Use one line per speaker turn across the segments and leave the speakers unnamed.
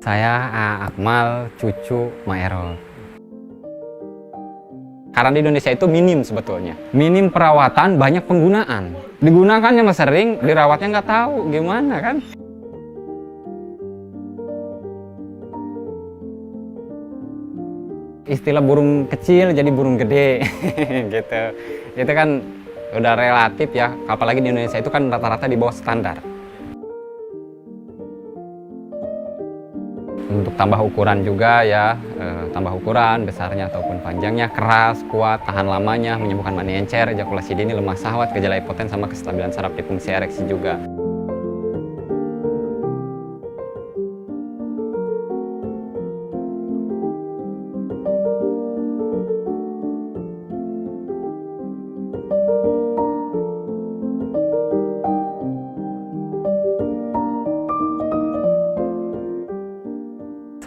Saya Akmal, cucu Maerot. Karena di Indonesia itu minim sebetulnya. Minim perawatan, banyak penggunaan. Digunakannya mas sering, dirawatnya nggak tahu gimana kan. Istilah burung kecil jadi burung gede gitu. Itu kan udah relatif ya, apalagi di Indonesia itu kan rata-rata di bawah standar. Untuk tambah ukuran juga ya, tambah ukuran besarnya ataupun panjangnya, keras, kuat, tahan lamanya, menyembuhkan mani encer, ejakulasi dini, lemah syahwat, gejala impoten, sama kestabilan saraf di fungsi ereksi juga.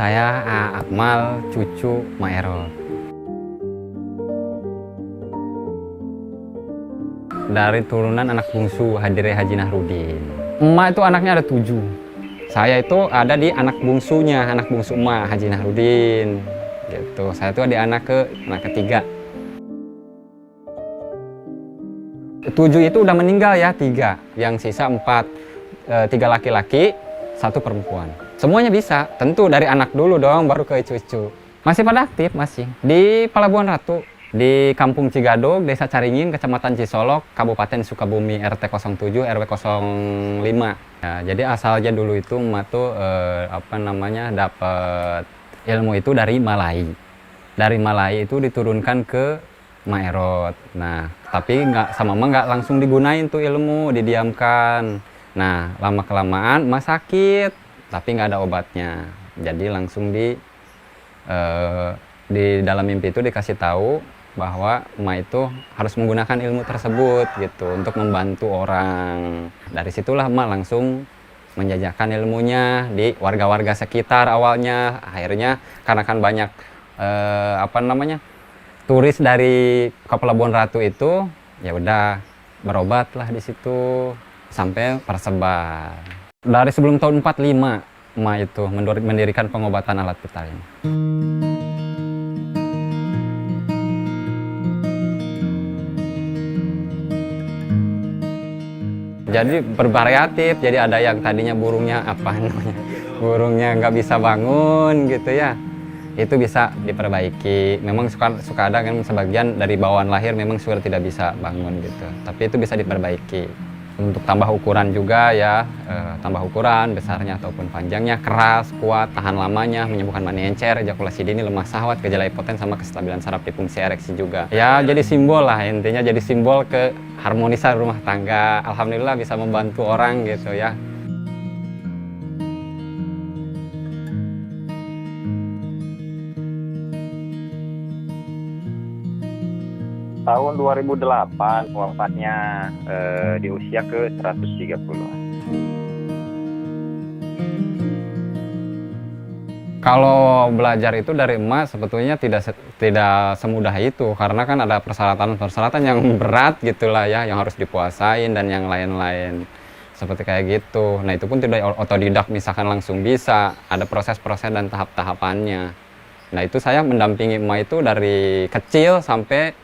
Saya Akmal, cucu Maerot. Dari turunan anak bungsu Hadire Haji Nahrudin. Emak itu anaknya ada 7. Saya itu ada di anak bungsunya, anak bungsu emak Haji Nahrudin. Gitu. Saya itu ada anak ketiga. 7 itu udah meninggal ya, 3. Yang sisa 4. 3 laki-laki, 1 perempuan. Semuanya bisa, tentu dari anak dulu dong, baru ke cucu. Masih pada aktif, masih. Di Pelabuhan Ratu, di Kampung Cigadog, Desa Caringin, Kecamatan Cisolok, Kabupaten Sukabumi, RT 07, RW 05. Ya, jadi asalnya dulu itu emak tuh dapat ilmu itu dari Malai. Dari Malai itu diturunkan ke Maerot. Nah, tapi sama emak nggak langsung digunain tuh ilmu, didiamkan. Nah, lama-kelamaan emak sakit. Tapi nggak ada obatnya, jadi langsung di dalam mimpi itu dikasih tahu bahwa emak itu harus menggunakan ilmu tersebut gitu untuk membantu orang. Dari situlah emak langsung menjajakan ilmunya di warga-warga sekitar awalnya. Akhirnya karena kan banyak turis dari ke Pelabuhan Ratu itu, ya udah berobatlah di situ sampai tersebar. Dari sebelum tahun 45, emak itu mendirikan pengobatan alat vital ini. Jadi bervariatif, jadi ada yang tadinya burungnya burungnya nggak bisa bangun gitu ya. Itu bisa diperbaiki. Memang suka ada kan sebagian dari bawaan lahir memang sudah tidak bisa bangun gitu. Tapi itu bisa diperbaiki. Untuk tambah ukuran juga ya, tambah ukuran besarnya ataupun panjangnya, keras, kuat, tahan lamanya, menyembuhkan mani encer, ejakulasi dini, lemah syahwat, gejala impoten, sama kestabilan saraf di fungsi ereksi juga. Ya jadi simbol lah, intinya jadi simbol keharmonisan rumah tangga. Alhamdulillah bisa membantu orang gitu ya.
Tahun 2008 wafatnya di usia ke 130.
Kalau belajar itu dari emak sebetulnya tidak semudah itu, karena kan ada persyaratan yang berat gitulah ya, yang harus dipuasain dan yang lain-lain seperti kayak gitu. Nah itu pun tidak otodidak misalkan langsung bisa, ada proses-proses dan tahap-tahapannya. Nah itu saya mendampingi emak itu dari kecil sampai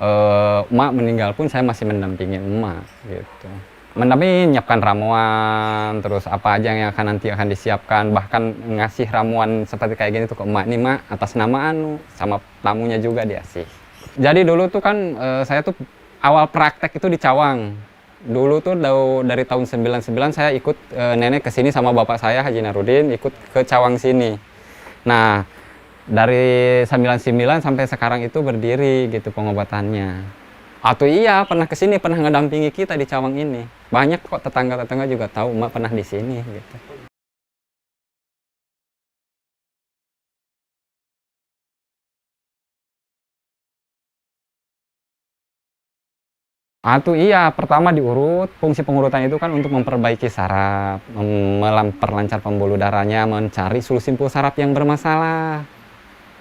emak meninggal pun saya masih mendampingi emak gitu. Mendampingi nyiapkan ramuan, terus apa aja yang nanti akan disiapkan, bahkan ngasih ramuan seperti kayak gini tuh ke emak, nih mak atas nama sama tamunya juga dikasih. Jadi dulu tuh kan saya tuh awal praktek itu di Cawang. Dulu tuh dari tahun 99 saya ikut nenek ke sini sama bapak saya Haji Nahrudin, ikut ke Cawang sini. Nah, dari 99 sampai sekarang itu berdiri gitu pengobatannya. Atau iya pernah kesini, pernah ngedampingi kita di Cawang ini. Banyak kok tetangga-tetangga juga tahu emak pernah di sini gitu. Atau iya pertama diurut, fungsi pengurutan itu kan untuk memperbaiki saraf, memperlancar pembuluh darahnya, mencari sulus simpul saraf yang bermasalah.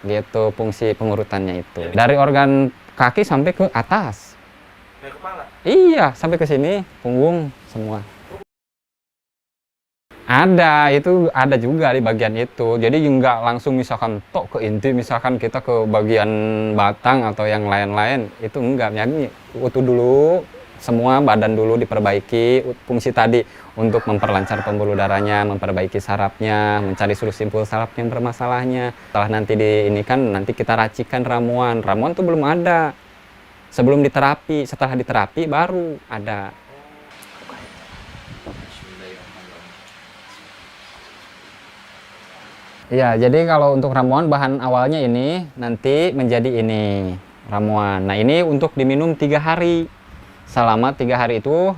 Gitu fungsi pengurutannya itu. Dari organ kaki sampai ke atas. Dari kepala? Iya, sampai ke sini, punggung semua. itu ada juga di bagian itu. Jadi nggak langsung misalkan tok ke inti, misalkan kita ke bagian batang atau yang lain-lain, itu enggak. Jadi utuh dulu, semua badan dulu diperbaiki, fungsi tadi untuk memperlancar pembuluh darahnya, memperbaiki sarafnya, mencari solusi simpul saraf yang bermasalahnya. Setelah nanti ini kan nanti kita racikan ramuan. Ramuan tuh belum ada. Sebelum diterapi, setelah diterapi baru ada. Ya, jadi kalau untuk ramuan bahan awalnya ini nanti menjadi ini ramuan. Nah, ini untuk diminum 3 hari. Selama 3 hari itu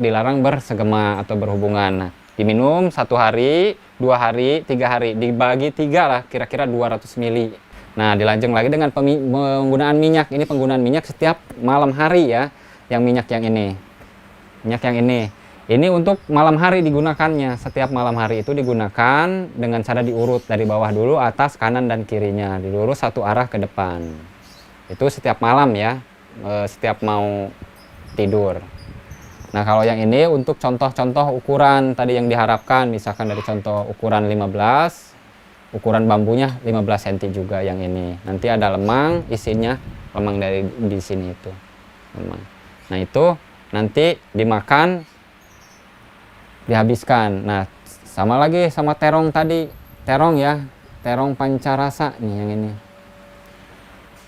dilarang bersegema atau berhubungan. Nah, diminum 1 hari, 2 hari, 3 hari, dibagi 3 lah, kira-kira 200 ml. Nah, dilanjut lagi dengan penggunaan minyak. Ini penggunaan minyak setiap malam hari ya, yang minyak yang ini. Minyak yang ini. Ini untuk malam hari digunakannya. Setiap malam hari itu digunakan dengan cara diurut dari bawah dulu, atas, kanan, dan kirinya. Dilurus satu arah ke depan. Itu setiap malam ya, setiap mau tidur. Nah, kalau yang ini untuk contoh-contoh ukuran tadi yang diharapkan, misalkan dari contoh ukuran 15, ukuran bambunya 15 cm juga yang ini. Nanti ada lemang, isinya lemang dari di sini itu. Lemang. Nah, itu nanti dimakan, dihabiskan. Nah, sama lagi sama terong tadi. Terong ya, terong pancarasa nih yang ini.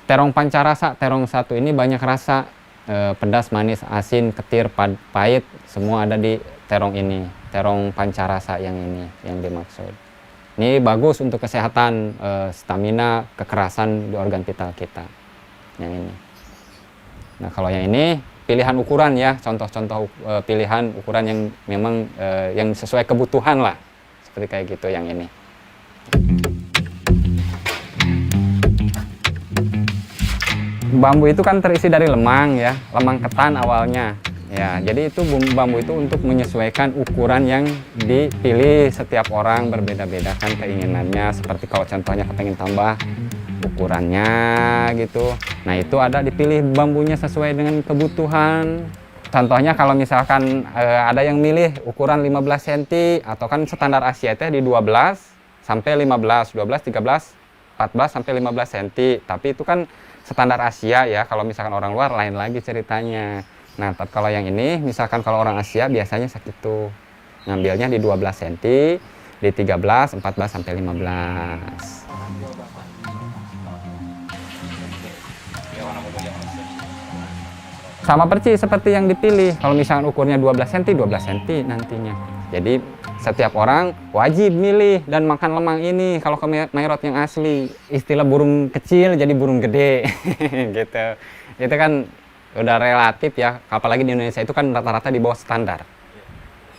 Terong pancarasa, terong satu ini banyak rasa. Pedas, manis, asin, ketir, pahit, semua ada di terong ini. Terong pancarasa yang ini yang dimaksud. Ini bagus untuk kesehatan, stamina, kekerasan di organ vital kita. Yang ini. Nah, kalau yang ini pilihan ukuran ya, contoh-contoh pilihan ukuran yang memang yang sesuai kebutuhan lah, seperti kayak gitu yang ini. Bambu itu kan terisi dari lemang ya, lemang ketan awalnya ya. Jadi itu bambu itu untuk menyesuaikan ukuran yang dipilih. Setiap orang berbeda-beda kan keinginannya, seperti kalau contohnya kepengen tambah ukurannya gitu. Nah, itu ada dipilih bambunya sesuai dengan kebutuhan. Contohnya kalau misalkan ada yang milih ukuran 15 cm atau kan standar Asia itu di 12 sampai 15, 12, 13, 14 sampai 15 cm. Tapi itu kan standar Asia ya. Kalau misalkan orang luar lain lagi ceritanya. Nah, kalau yang ini misalkan kalau orang Asia biasanya segitu. Ngambilnya di 12 cm, di 13, 14 sampai 15. Sama persis seperti yang dipilih. Kalau misalkan ukurnya 12 cm, 12 cm nantinya. Jadi setiap orang wajib milih dan makan lemang ini. Kalau ke Mayrot yang asli, istilah burung kecil jadi burung gede gitu. Itu kan udah relatif ya. Apalagi di Indonesia itu kan rata-rata di bawah standar.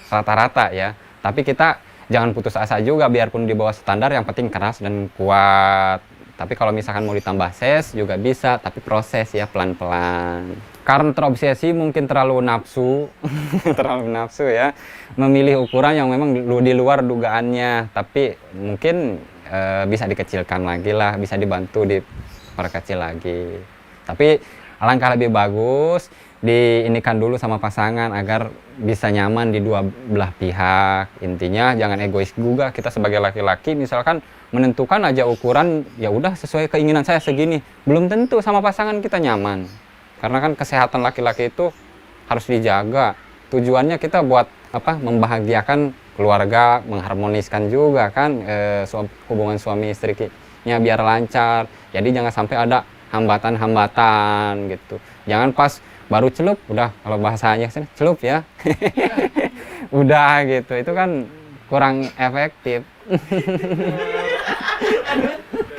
Rata-rata ya. Tapi kita jangan putus asa juga, biarpun di bawah standar yang penting keras dan kuat. Tapi kalau misalkan mau ditambah ses juga bisa, tapi proses ya pelan-pelan. Karena terobsesi mungkin terlalu nafsu, terlalu nafsu ya, memilih ukuran yang memang di luar dugaannya. Tapi mungkin bisa dikecilkan lagi lah, bisa dibantu diperkecil lagi. Tapi alangkah lebih bagus diinikan dulu sama pasangan agar bisa nyaman di dua belah pihak. Intinya jangan egois juga. Kita sebagai laki-laki misalkan menentukan aja ukuran, ya udah sesuai keinginan saya segini, belum tentu sama pasangan kita nyaman. Karena kan kesehatan laki-laki itu harus dijaga. Tujuannya kita buat apa? Membahagiakan keluarga, mengharmoniskan juga kan hubungan suami istrinya biar lancar. Jadi jangan sampai ada hambatan-hambatan gitu. Jangan pas baru celup, udah kalau bahasanya celup ya. Udah gitu. Itu kan kurang efektif.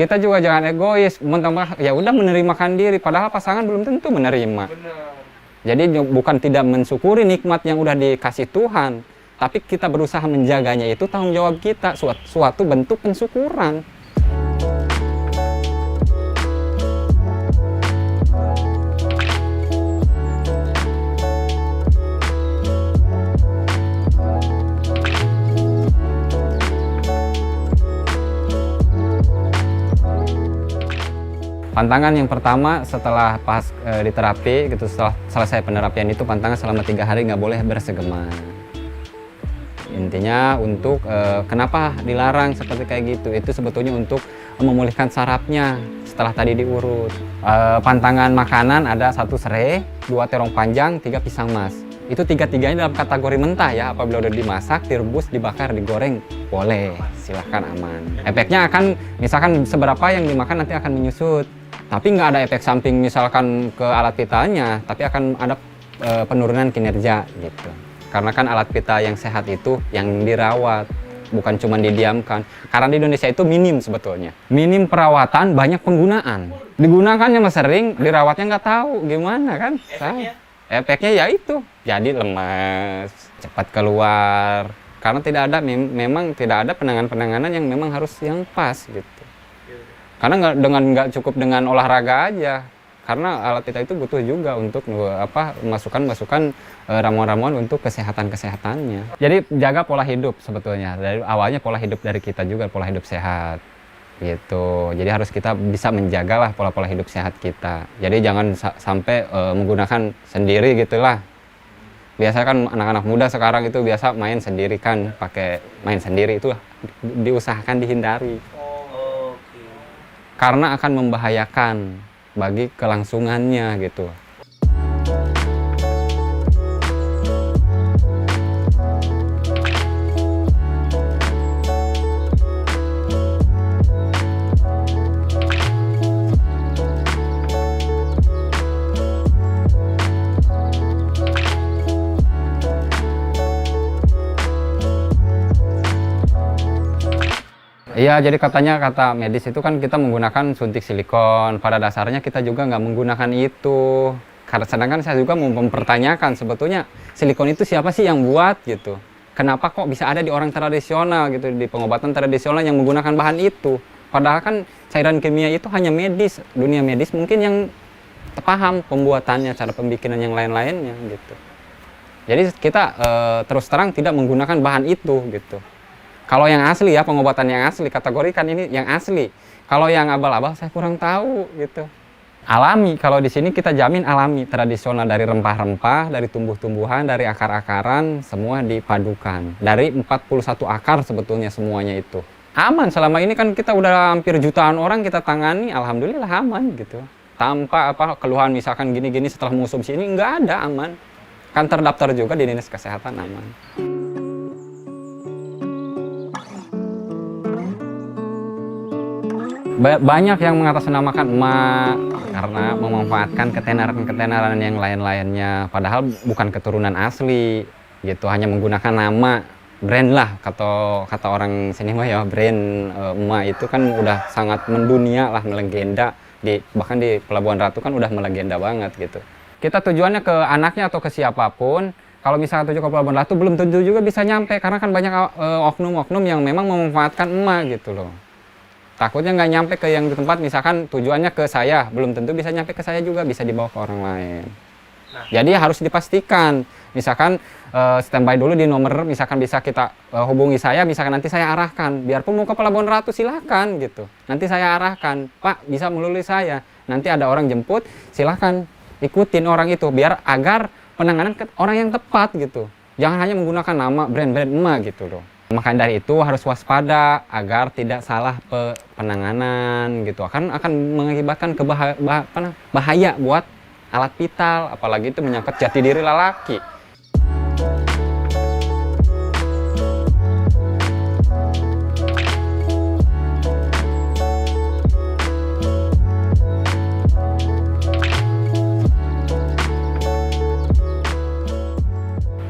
Kita juga jangan egois, ya udah menerimakan diri, padahal pasangan belum tentu menerima. Benar. Jadi bukan tidak mensyukuri nikmat yang udah dikasih Tuhan, tapi kita berusaha menjaganya, itu tanggung jawab kita, suatu bentuk pensyukuran. Pantangan yang pertama setelah pas di terapi gitu, setelah selesai penerapian itu pantangan selama 3 hari nggak boleh bersegema. Intinya untuk kenapa dilarang seperti kayak gitu, itu sebetulnya untuk memulihkan sarafnya setelah tadi diurut. Pantangan makanan ada 1 serai, 2 terong panjang, 3 pisang mas. Itu tiga-tiganya dalam kategori mentah ya. Apabila udah dimasak, direbus, dibakar, digoreng, boleh, silahkan aman. Efeknya akan, misalkan seberapa yang dimakan nanti akan menyusut. Tapi nggak ada efek samping misalkan ke alat pitanya, tapi akan ada penurunan kinerja gitu. Karena kan alat pita yang sehat itu yang dirawat, bukan cuma didiamkan. Karena di Indonesia itu minim sebetulnya. Minim perawatan, banyak penggunaan. Digunakannya mas sering, dirawatnya nggak tahu gimana kan. Efeknya ya itu, jadi lemas, cepat keluar. Karena tidak ada, memang tidak ada penanganan yang memang harus yang pas gitu. Karena nggak cukup dengan olahraga aja. Karena alat pita itu butuh juga untuk masukan ramuan-ramuan untuk kesehatannya. Jadi jaga pola hidup sebetulnya. Dari awalnya pola hidup dari kita juga, pola hidup sehat. Gitu. Jadi harus kita bisa menjagalah pola-pola hidup sehat kita. Jadi jangan sampai menggunakan sendiri gitulah. Biasanya kan anak-anak muda sekarang itu biasa main sendiri kan, pakai main sendiri itu diusahakan dihindari. Karena akan membahayakan bagi kelangsungannya gitu. Iya, jadi kata medis itu kan kita menggunakan suntik silikon. Pada dasarnya kita juga nggak menggunakan itu. Karena sedangkan saya juga mau mempertanyakan sebetulnya silikon itu siapa sih yang buat gitu. Kenapa kok bisa ada di orang tradisional gitu, di pengobatan tradisional yang menggunakan bahan itu. Padahal kan cairan kimia itu hanya medis. Dunia medis mungkin yang paham pembuatannya, cara pembikinan yang lain-lainnya gitu. Jadi kita terus terang tidak menggunakan bahan itu gitu. Kalau yang asli ya, pengobatan yang asli, kategorikan ini yang asli. Kalau yang abal-abal saya kurang tahu gitu. Alami, kalau di sini kita jamin alami, tradisional dari rempah-rempah, dari tumbuh-tumbuhan, dari akar-akaran, semua dipadukan. Dari 41 akar sebetulnya semuanya itu. Aman, selama ini kan kita udah hampir jutaan orang kita tangani, alhamdulillah aman gitu. Tanpa keluhan misalkan gini-gini setelah mengonsumsi ini, nggak ada, aman. Kan terdaftar juga di Dinas Kesehatan, aman. Banyak yang mengatasnamakan emak karena memanfaatkan ketenaran-ketenaran yang lain-lainnya, padahal bukan keturunan asli gitu, hanya menggunakan nama brand lah, kata orang sini mah ya, brand emak itu kan udah sangat mendunia lah, melegenda, bahkan di Pelabuhan Ratu kan udah melegenda banget gitu. Kita tujuannya ke anaknya atau ke siapapun, kalau misalnya tujuan ke Pelabuhan Ratu belum tentu juga bisa nyampe, karena kan banyak oknum-oknum yang memang memanfaatkan emak gitu loh. Takutnya nggak nyampe ke yang di tempat, misalkan tujuannya ke saya, belum tentu bisa nyampe ke saya juga, bisa dibawa ke orang lain. Jadi harus dipastikan, misalkan standby dulu di nomor, misalkan bisa kita hubungi saya, misalkan nanti saya arahkan, biarpun mau ke Pelabuhan Ratu silakan gitu. Nanti saya arahkan, Pak bisa melalui saya, nanti ada orang jemput, silakan ikutin orang itu, biar agar penanganan ke orang yang tepat gitu. Jangan hanya menggunakan nama brand-brand emak gitu loh. Maka dari itu harus waspada agar tidak salah penanganan gitu. Akan mengakibatkan bahaya buat alat vital, apalagi itu menyangkut jati diri lelaki.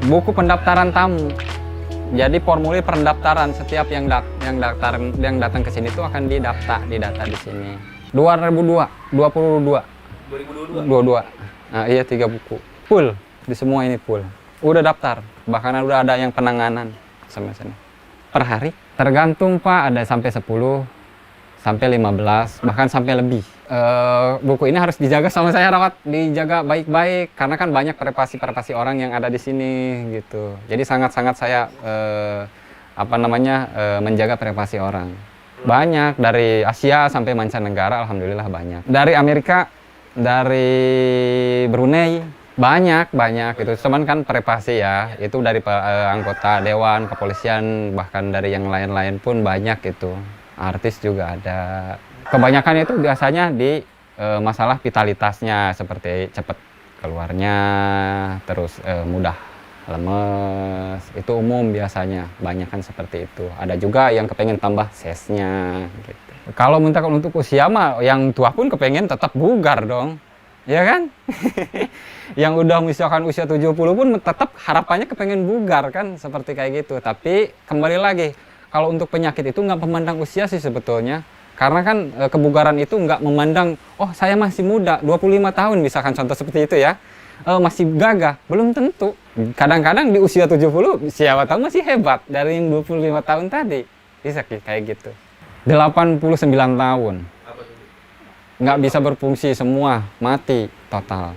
Buku pendaftaran tamu. Jadi formulir pendaftaran, setiap yang datang ke sini itu akan didata di sini. 2022. Nah, iya 3 buku. Full, di semua ini full. Udah daftar, bahkan udah ada yang penanganan sampai sini. Per hari tergantung Pak, ada sampai 10, sampai 15, bahkan sampai lebih. Buku ini harus dijaga sama saya, dijaga baik-baik karena kan banyak privasi orang yang ada di sini gitu. Jadi sangat-sangat saya menjaga privasi orang. Banyak dari Asia sampai mancanegara, alhamdulillah banyak. Dari Amerika, dari Brunei, Banyak itu, cuman kan privasi ya, itu dari anggota dewan, kepolisian, bahkan dari yang lain-lain pun banyak itu. Artis juga ada. Kebanyakan itu biasanya di masalah vitalitasnya, seperti cepat keluarnya, terus mudah lemes, itu umum biasanya, banyak kan seperti itu. Ada juga yang kepengen tambah sesnya gitu. Kalau misalkan untuk usia mah, yang tua pun kepengen tetap bugar dong. Ya kan? Yang udah misalkan usia 70 pun tetap harapannya kepengen bugar kan, seperti kayak gitu. Tapi kembali lagi, kalau untuk penyakit itu nggak memandang usia sih sebetulnya. Karena kan kebugaran itu nggak memandang, oh saya masih muda, 25 tahun misalkan, contoh seperti itu ya. Masih gagah, belum tentu. Kadang-kadang di usia 70, siapa tahu masih hebat dari yang 25 tahun tadi. Bisa kayak gitu. 89 tahun. Nggak bisa berfungsi semua, mati total.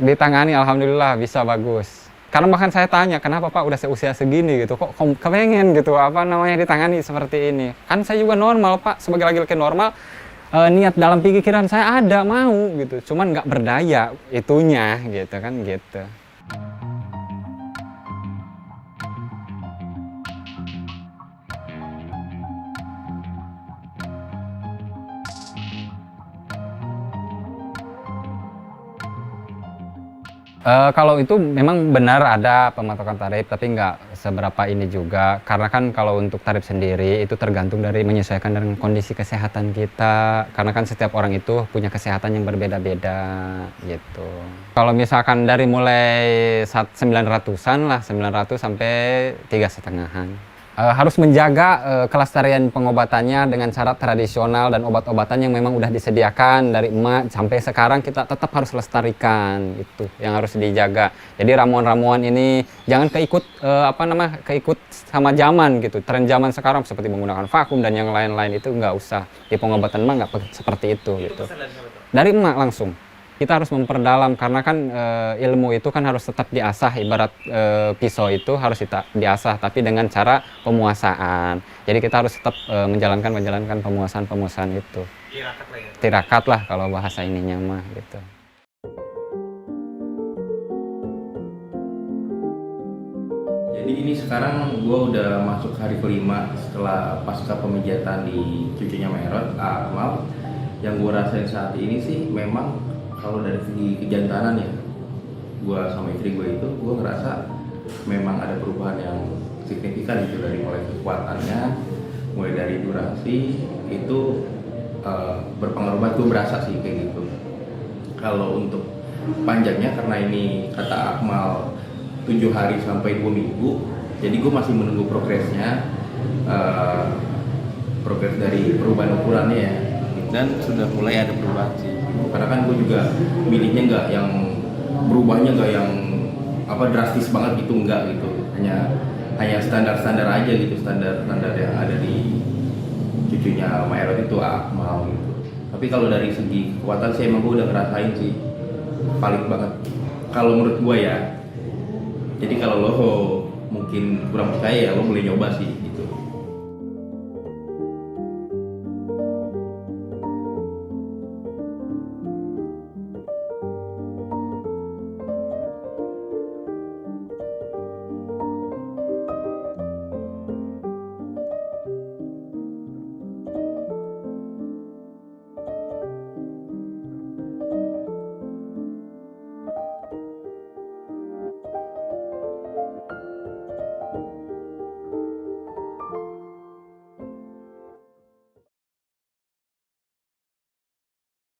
Ditangani alhamdulillah bisa bagus. Karena bahkan saya tanya, kenapa Pak udah seusia segini gitu, kok kepengen gitu, apa namanya ditangani seperti ini. Kan saya juga normal Pak, sebagai laki-laki normal, niat dalam pikiran saya ada, mau gitu. Cuman nggak berdaya itunya gitu kan gitu. Kalau itu memang benar ada pematokan tarif, tapi nggak seberapa ini juga. Karena kan kalau untuk tarif sendiri itu tergantung dari menyesuaikan dengan kondisi kesehatan kita. Karena kan setiap orang itu punya kesehatan yang berbeda-beda gitu. Kalau misalkan dari mulai 900-an lah, 900 sampai 3,5-an. Harus menjaga kelestarian pengobatannya dengan cara tradisional dan obat-obatan yang memang udah disediakan dari emak sampai sekarang, kita tetap harus lestarikan, itu yang harus dijaga. Jadi ramuan-ramuan ini jangan keikut sama zaman gitu, tren zaman sekarang seperti menggunakan vakum dan yang lain-lain, itu nggak usah. Di pengobatan emak nggak seperti itu gitu. Dari emak langsung. Kita harus memperdalam, karena kan ilmu itu kan harus tetap diasah, ibarat pisau itu harus diasah, tapi dengan cara pemuasaan. Jadi kita harus tetap menjalankan pemuasaan itu. Tirakat lah ya? Tirakat lah kalau bahasa ininya mah gitu.
Jadi ini sekarang gue udah masuk hari kelima setelah pasca pemijatan di cucunya Maerot, Akmal. Yang gue rasain saat ini sih memang kalau dari segi kejantanan ya, gue sama istri gue itu, gue ngerasa memang ada perubahan yang signifikan gitu, dari mulai kekuatannya, mulai dari durasi itu berpengaruh banget, gue berasa sih kayak gitu. Kalau untuk panjangnya, karena ini kata Akmal 7 hari sampai 2 minggu, jadi gue masih menunggu progresnya, progres dari perubahan ukurannya ya, dan sudah mulai ada perubahan sih. Karena kan gue juga milihnya nggak yang berubahnya nggak yang drastis banget gitu, nggak gitu, hanya standar aja gitu, standar yang ada di cucunya Maerot itu Akmal gitu. Tapi kalau dari segi kekuatan sih emang gue udah ngerasain sih valid banget kalau menurut gue ya. Jadi kalau lo mungkin kurang percaya ya, lo boleh nyoba sih.